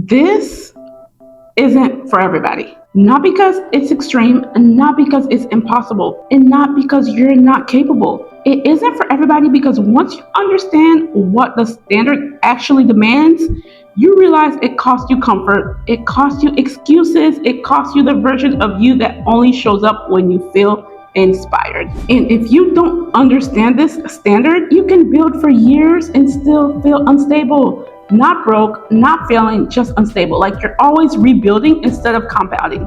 This isn't for everybody. Not because it's extreme, and not because it's impossible, and not because you're not capable. It isn't for everybody because once you understand what the standard actually demands, you realize it costs you comfort, it costs you excuses, it costs you the version of you that only shows up when you feel inspired. And if you don't understand this standard, you can build for years and still feel unstable. Not broke, not failing, just unstable. Like you're always rebuilding instead of compounding.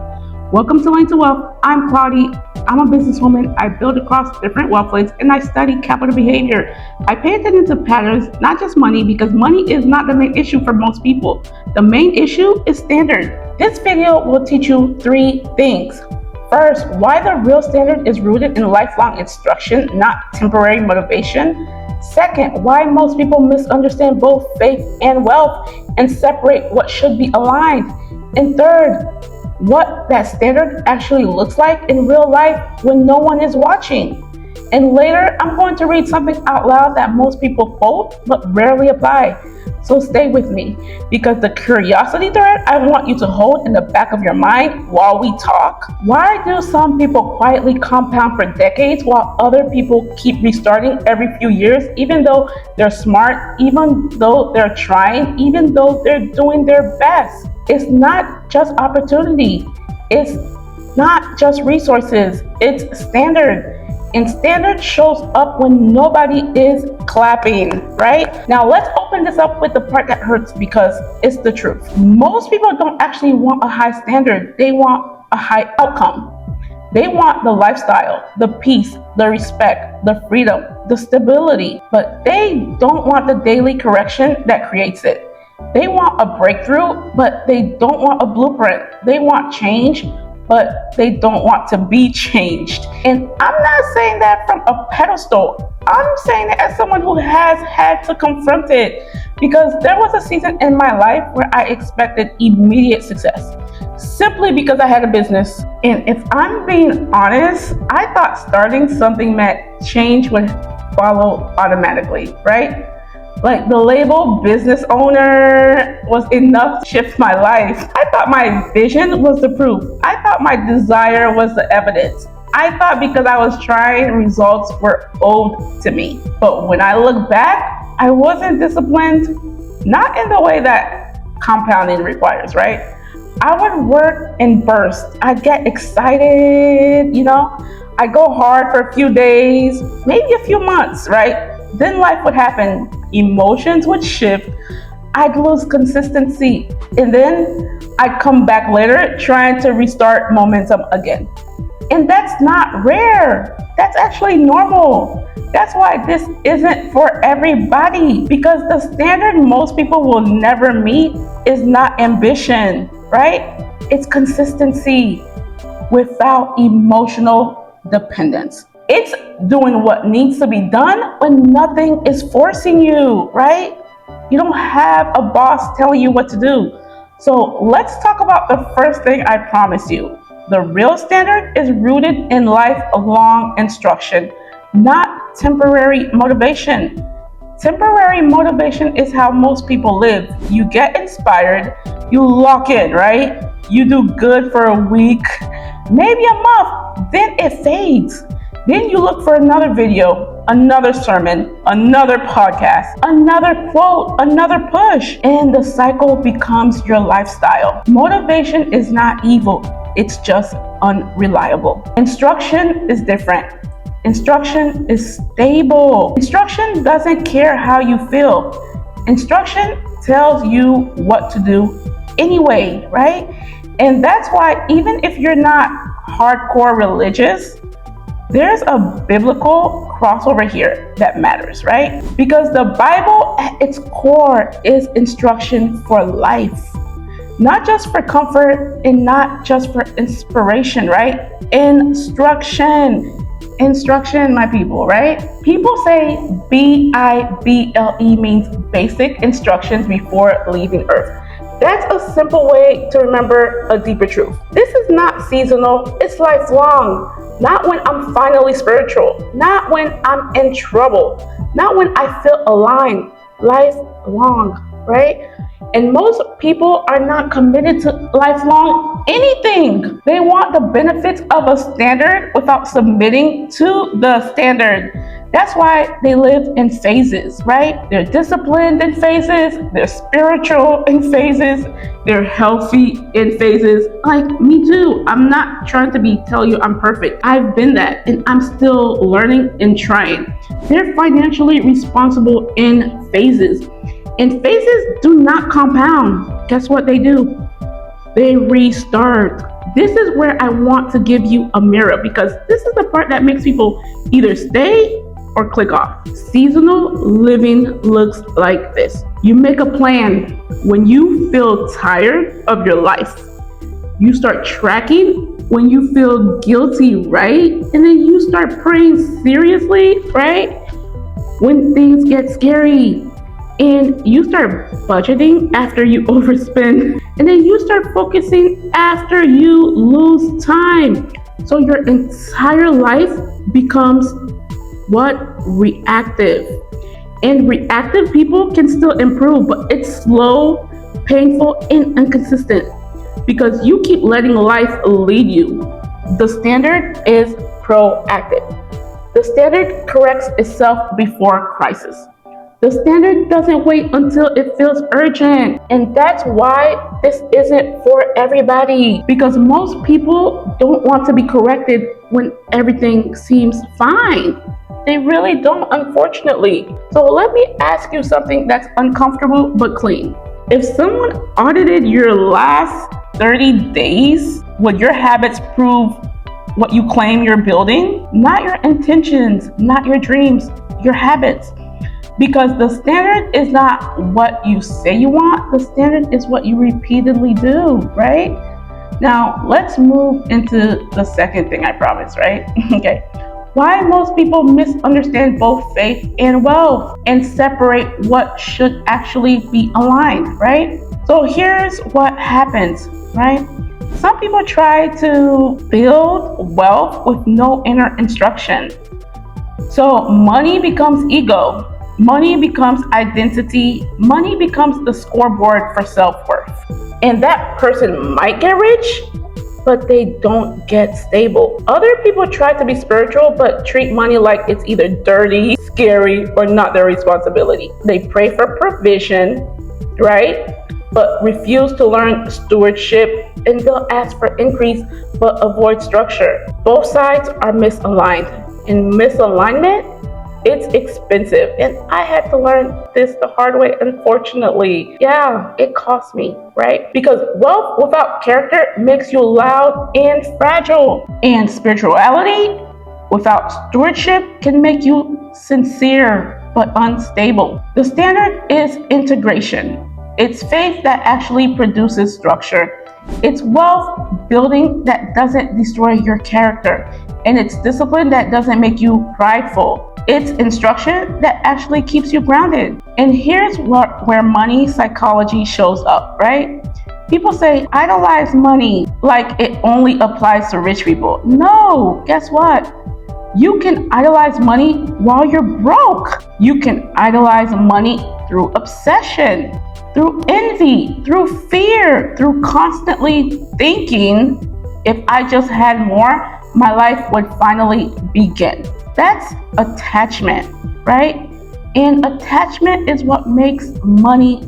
Welcome to Lane to Wealth. I'm Claudie. I'm a businesswoman. I build across different wealth lanes and I study capital behavior. I pay attention to patterns, not just money, because money is not the main issue for most people. The main issue is standard. This video will teach you 3 things. First, why the real standard is rooted in lifelong instruction, not temporary motivation. Second, why most people misunderstand both faith and wealth and separate what should be aligned. And third, what that standard actually looks like in real life when no one is watching. And later, I'm going to read something out loud that most people quote but rarely apply. So stay with me, because the curiosity thread I want you to hold in the back of your mind while we talk. Why do some people quietly compound for decades while other people keep restarting every few years, even though they're smart, even though they're trying, even though they're doing their best? It's not just opportunity. It's not just resources. It's standard. And standard shows up when nobody is clapping, right? Now let's open this up with the part that hurts, because it's the truth. Most people don't actually want a high standard. They want a high outcome. They want the lifestyle, the peace, the respect, the freedom, the stability, but they don't want the daily correction that creates it. They want a breakthrough, but they don't want a blueprint. They want change, but they don't want to be changed. And I'm not saying that from a pedestal. I'm saying it as someone who has had to confront it, because there was a season in my life where I expected immediate success simply because I had a business. And if I'm being honest, I thought starting something meant change would follow automatically, right? Like the label business owner was enough to shift my life. I thought my vision was the proof. I thought my desire was the evidence. I thought because I was trying, results were owed to me. But when I look back, I wasn't disciplined, not in the way that compounding requires, right? I would work in bursts. I'd get excited, I'd go hard for a few days, maybe a few months, right? Then life would happen. Emotions would shift. I'd lose consistency. And then I'd come back later trying to restart momentum again. And that's not rare. That's actually normal. That's why this isn't for everybody, because the standard most people will never meet is not ambition, right? It's consistency without emotional dependence. It's doing what needs to be done when nothing is forcing you, right? You don't have a boss telling you what to do. So let's talk about the first thing I promise you. The real standard is rooted in lifelong instruction, not temporary motivation. Temporary motivation is how most people live. You get inspired, you lock in, right? You do good for a week, maybe a month, then it fades. Then you look for another video, another sermon, another podcast, another quote, another push, and the cycle becomes your lifestyle. Motivation is not evil, it's just unreliable. Instruction is different. Instruction is stable. Instruction doesn't care how you feel. Instruction tells you what to do anyway, right? And that's why even if you're not hardcore religious, there's a biblical crossover here that matters, right? Because the Bible at its core is instruction for life, not just for comfort and not just for inspiration, right? Instruction, my people, right? People say BIBLE means basic instructions before leaving Earth. That's a simple way to remember a deeper truth. This is not seasonal, it's lifelong. Not when I'm finally spiritual, not when I'm in trouble, not when I feel aligned, lifelong, right? And most people are not committed to lifelong anything. They want the benefits of a standard without submitting to the standard. That's why they live in phases, right? They're disciplined in phases, they're spiritual in phases, they're healthy in phases. Like me too. I'm not trying to tell you I'm perfect. I've been that and I'm still learning and trying. They're financially responsible in phases. And phases do not compound. Guess what they do? They restart. This is where I want to give you a mirror, because this is the part that makes people either stay or click off. Seasonal living looks like this. You make a plan when you feel tired of your life. You start tracking when you feel guilty, right? And then you start praying seriously, right? When things get scary. And you start budgeting after you overspend. And then you start focusing after you lose time. So your entire life becomes what? Reactive. And reactive people can still improve, but it's slow, painful, and inconsistent because you keep letting life lead you. The standard is proactive. The standard corrects itself before crisis. The standard doesn't wait until it feels urgent. And that's why this isn't for everybody. Because most people don't want to be corrected when everything seems fine. They really don't, unfortunately. So let me ask you something that's uncomfortable but clean. If someone audited your last 30 days, would your habits prove what you claim you're building? Not your intentions, not your dreams, your habits. Because the standard is not what you say you want, the standard is what you repeatedly do, right? Now, let's move into the second thing I promised, right? Okay. Why most people misunderstand both faith and wealth and separate what should actually be aligned, right? So here's what happens, right? Some people try to build wealth with no inner instruction. So money becomes ego. Money becomes identity. Money becomes the scoreboard for self-worth. And that person might get rich, but they don't get stable. Other people try to be spiritual, but treat money like it's either dirty, scary, or not their responsibility. They pray for provision, right? But refuse to learn stewardship, and they'll ask for increase, but avoid structure. Both sides are misaligned. And misalignment, it's expensive, and I had to learn this the hard way, unfortunately. Yeah, it cost me, right? Because wealth without character makes you loud and fragile. And spirituality without stewardship can make you sincere but unstable. The standard is integration. It's faith that actually produces structure. It's wealth building that doesn't destroy your character. And it's discipline that doesn't make you prideful. It's instruction that actually keeps you grounded. And here's where money psychology shows up, right? People say, idolize money like it only applies to rich people. No, guess what? You can idolize money while you're broke. You can idolize money through obsession, through envy, through fear, through constantly thinking, if I just had more, my life would finally begin. That's attachment, right? And attachment is what makes money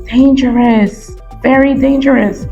dangerous, very dangerous.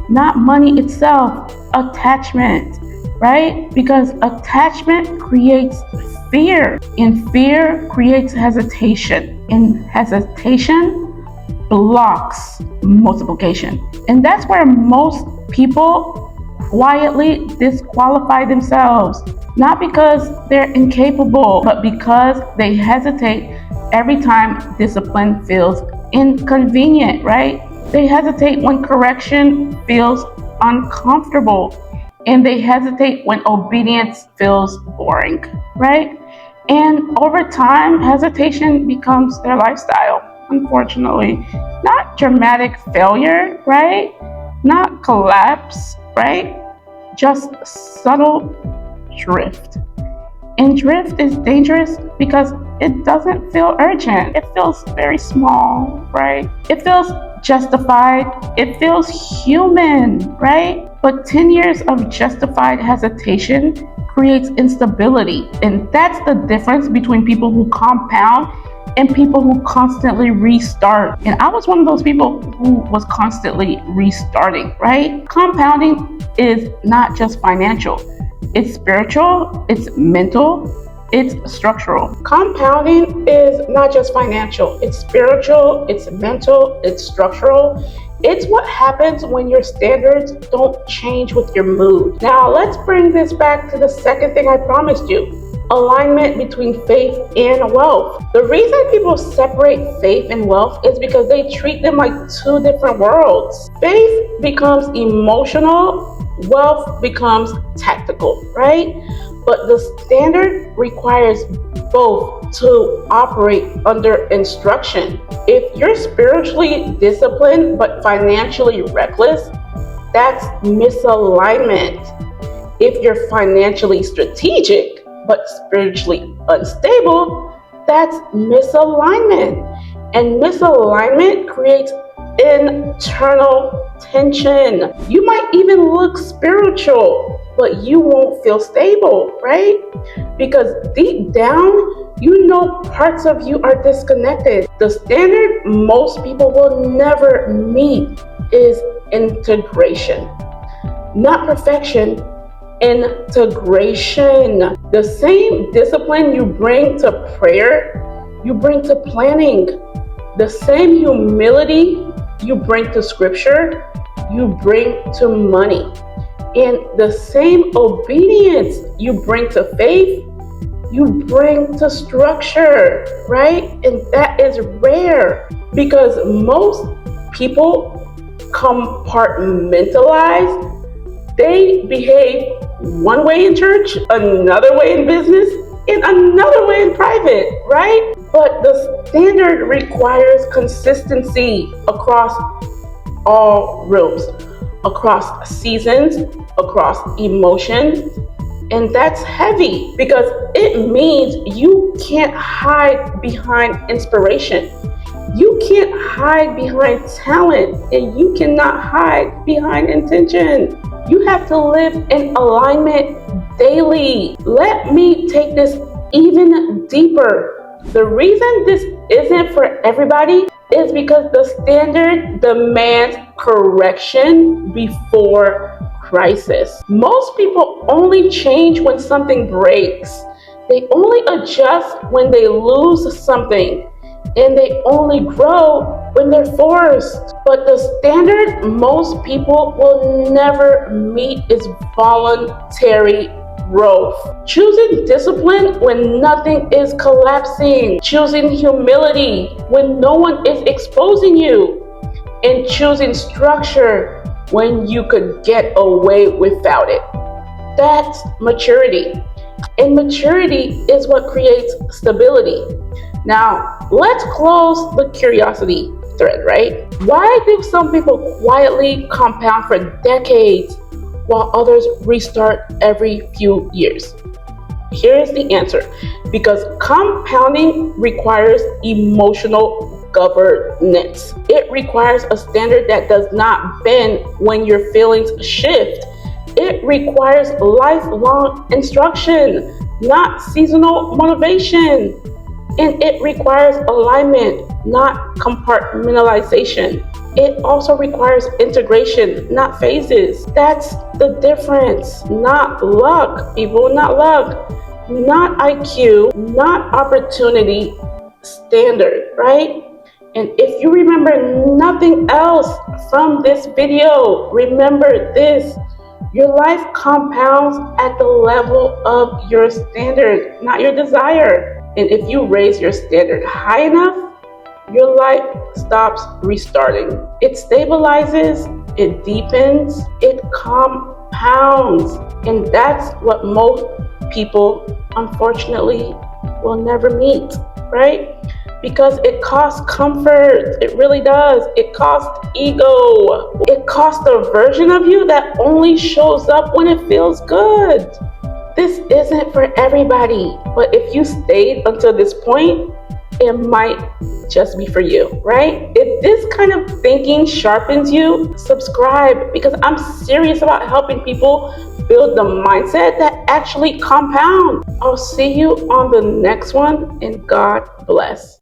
Not money itself, attachment, right? Because attachment creates fear, and fear creates hesitation, and hesitation blocks multiplication. And that's where most people quietly disqualify themselves, not because they're incapable, but because they hesitate every time discipline feels inconvenient, right? They hesitate when correction feels uncomfortable, and they hesitate when obedience feels boring, right? And over time, hesitation becomes their lifestyle, unfortunately. Not dramatic failure, right? Not collapse, right? Just subtle drift. And drift is dangerous because it doesn't feel urgent. It feels very small, right? It feels justified. It feels human, right? But 10 years of justified hesitation creates instability. And that's the difference between people who compound and people who constantly restart. And I was one of those people who was constantly restarting, right? Compounding is not just financial. It's spiritual, it's mental, it's structural. Compounding is not just financial, it's spiritual, it's mental, it's structural. It's what happens when your standards don't change with your mood. Now, let's bring this back to the second thing I promised you. Alignment between faith and wealth. The reason people separate faith and wealth is because they treat them like two different worlds. Faith becomes emotional, wealth becomes tactical, right? But the standard requires both to operate under instruction. If you're spiritually disciplined but financially reckless, that's misalignment. If you're financially strategic but spiritually unstable, that's misalignment. And misalignment creates internal tension. You might even look spiritual, but you won't feel stable, right? Because deep down, you know parts of you are disconnected. The standard most people will never meet is integration, not perfection. Integration. The same discipline you bring to prayer, you bring to planning. The same humility you bring to scripture, you bring to money. And the same obedience you bring to faith, you bring to structure, right? And that is rare because most people compartmentalize. They behave one way in church, another way in business, and another way in private, right? But the standard requires consistency across all rooms, across seasons, across emotions. And that's heavy because it means you can't hide behind inspiration. You can't hide behind talent, and you cannot hide behind intention. You have to live in alignment daily. Let me take this even deeper. The reason this isn't for everybody is because the standard demands correction before crisis. Most people only change when something breaks. They only adjust when they lose something. And they only grow when they're forced. But the standard most people will never meet is voluntary growth. Choosing discipline when nothing is collapsing. Choosing humility when no one is exposing you. And choosing structure when you could get away without it. That's maturity. And maturity is what creates stability. Now, let's close the curiosity thread, right? Why do some people quietly compound for decades while others restart every few years? Here's the answer. Because compounding requires emotional governance. It requires a standard that does not bend when your feelings shift. It requires lifelong instruction, not seasonal motivation. And it requires alignment, not compartmentalization. It also requires integration, not phases. That's the difference. Not luck, people, not luck. Not IQ, not opportunity, standard, right? And if you remember nothing else from this video, remember this. Your life compounds at the level of your standard, not your desire. And if you raise your standard high enough, your life stops restarting. It stabilizes, it deepens, it compounds. And that's what most people, unfortunately, will never meet, right? Because it costs comfort. It really does. It costs ego. It costs a version of you that only shows up when it feels good. this isn't for everybody. But if you stayed until this point, it might just be for you, right? If this kind of thinking sharpens you, subscribe, because I'm serious about helping people build the mindset that actually compound. I'll see you on the next one, and God bless.